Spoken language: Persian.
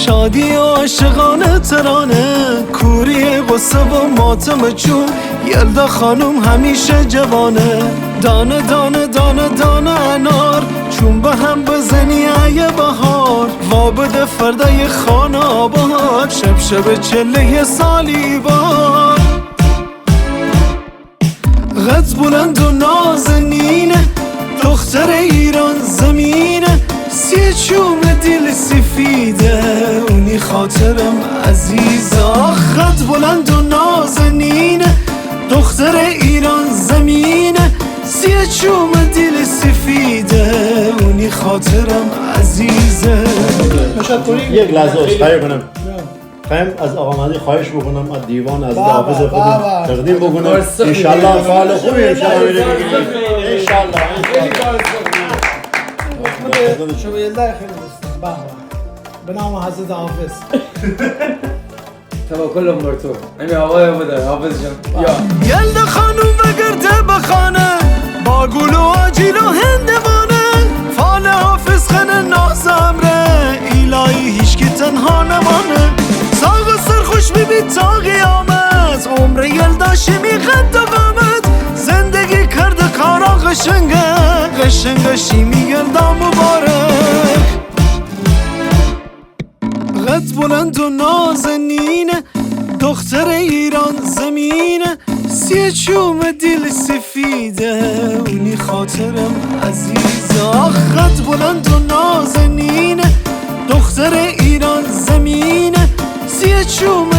شادی و عاشقانه ترانه، کوری غصه و ماتم چون یلدا خانم همیشه جوانه. دانه دانه دانه دانه انار چون به هم بزنی ای بهار، وابد فردای خانه آباد شب شب چله سالی بار. قد بلند و نازنینه دختر ایران زمینه، سی چوم دل سفیده اونی خاطرم عزیزه. قد بلند و نازنینه دختر ایران زمینه، سی چوم دل سفیده اونی خاطرم عزیزه. یک لحظه عذرخواهی کنم، خواهیم از آقا مهدی خواهش بکنم از دیوان از حافظ خودم تقدیم بکنم. انشالله فعال خوبی انشالله شما یلده خیلی دوستم به نام حضرت حافظ. توکل بر تو. این آقای بوده حافظ جان. یلده خانوم بگرده بخانه با گل و آجیل و هندوانه، فال حافظ خنه نازمره الهی هیچ که تنها نمانه. ساق و سرخوش ببید تا قیامت، عمر یلداشی میخد دوامت. زندگی کرده کارا قشنگه قشنگه شیمی یلدا مبارک. قد بلند و نازنینه دختر ایران زمینه، سی چوم دل سفیده اونی خاطرم عزیزه. قد بلند و نازنینه دختر ایران زمینه، سی چوم